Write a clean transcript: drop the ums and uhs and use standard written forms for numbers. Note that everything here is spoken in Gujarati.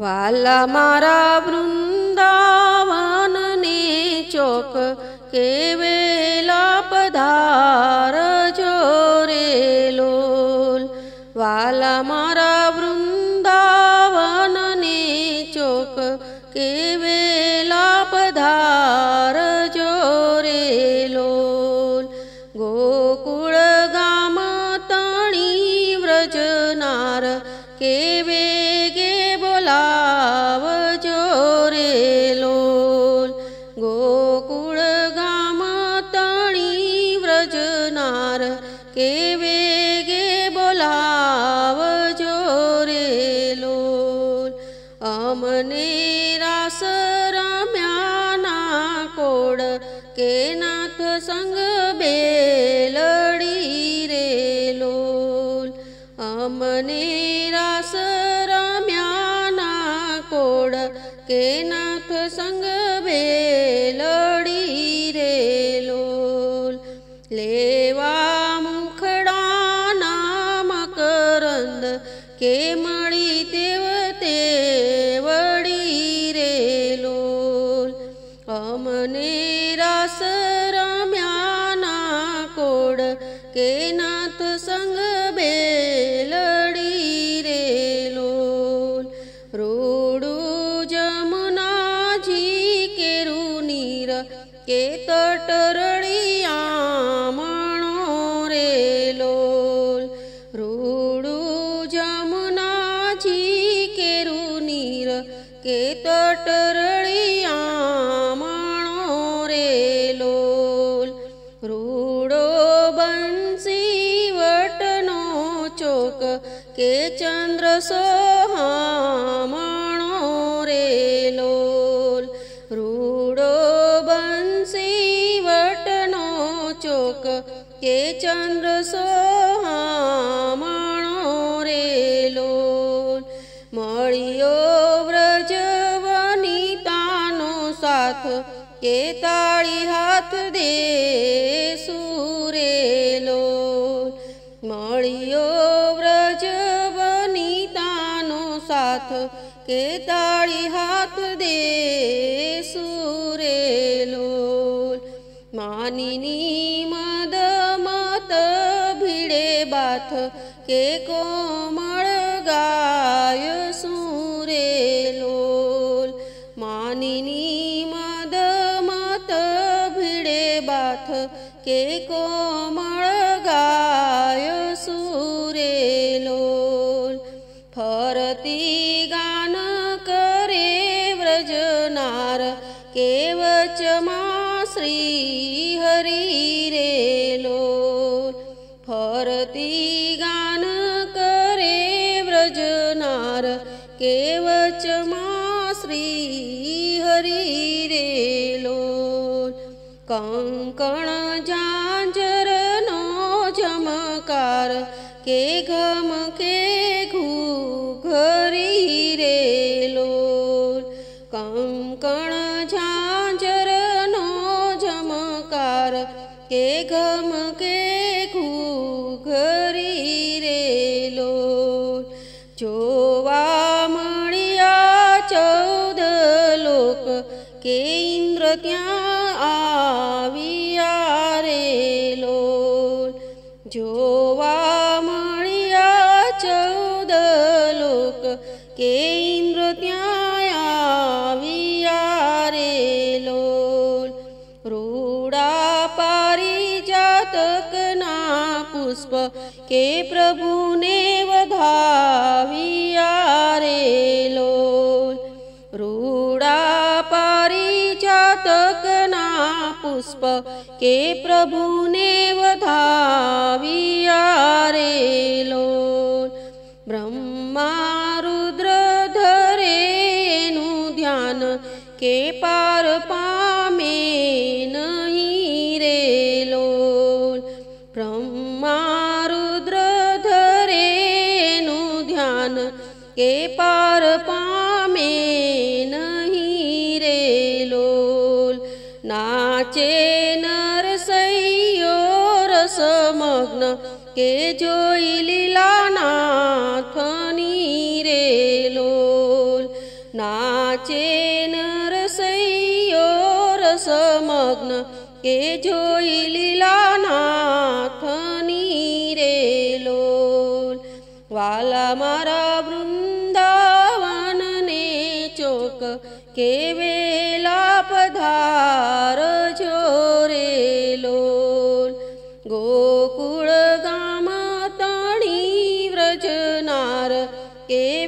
વાલા મારા વૃંદાવનને ચોક કેવેલા પધારજો રે લોલ. વાલા મારા વૃંદાવનને ચોક કેવેલા પધારજો રે લોલ. ગોકુળ ગામ તણી વ્રજનાર કેવે બોલાવજો રે લોલ. ગોકુળ ગામ તણી વ્રજનાર કેવે બોલાવજો રે લોલ. અમને રાસ રમ્યાના કોડ કે નાથ સંગ બેલડી રે લોલ. અમને રાસ કે નાથ સંગ બેલડી રે લોલ. લેવા મુખડાના મકરંદ કે મળી તેવ તે વળી રે લોલ. અમને રાસ રમ્યાના કોડ કે નાથ સંગ બેલડી રે લોલ. કે તટરળિયામણો રે લોલ. રૂડું જમુનાજી કેરું નીર કે તટરળિયામણો રે લોલ. રૂડો બંસી વટનો ચોક કે ચંદ્ર સોહામણો રે લોલ. રૂડો વટનો ચોક કે ચંદ્ર સોહામણો રે લોલ. મળ્યો વ્રજ વનિતાનો સાથ કે તાળી હાથ દે સુરે લોલ. મળ્યો વ્રજ વનિતાનો સાથ કે તાળી હાથ દે સુરે લોલ. માનીની મદ મત ભીડે બાથ કે કોમળ ગાય સુરે લોલ. માનીની મદ મત ભીડે બાથ કે કોમળ ગાય સુરે લોલ. ફરતી ગાન કરે વ્રજનાર કે વચમાં શ્રી હરિ રે લોલ. ફરતી ગાન કરે વ્રજનાર કે વચમાં શ્રી હરિ રે લોલ. કંકણ ઝાંઝરનો ઝમકાર કે ઘમ કે ઘૂઘરી રે લોલ. કંકણ ઝાંઝરનો ઝમકાર કે ઘમ કે ઘૂઘરી રે લોલ. જોવા મળ્યા 14 લોક કે ઇન્દ્ર ત્યાં આવ્યા રે લોલ. જોવા મળ્યા 14 લોક કે ઇન્દ્ર ત્યાં આવ્યા રે લોલ. રૂડા પારિજાતકના પુષ્પ કે પ્રભુને વધાવ્યા રે લોલ. રૂડા પારિજાતકના પુષ્પ કે પ્રભુને વધાવ્યા રે લોલ. બ્રહ્મા રુદ્ર ધરેનું ધ્યાન કે પાર પામે નહીં રે લોલ. બ્રહ્મા રુદ્ર ધરેનું ધ્યાન કે પાર પામે નહીં રે લોલ. નાચે નરસૈયો રસમગ્ન કે જોઈ લીલા નાથની રે લોલ. નાચે નરસૈયો રસમગ્ન કે જોઈ લીલાનાથની રે લોલ. વાલા મારા વૃંદાવનને ચોક કે વેલા પધારજો રે લોલ. ગોકુળ ગામ તણી વ્રજનાર કે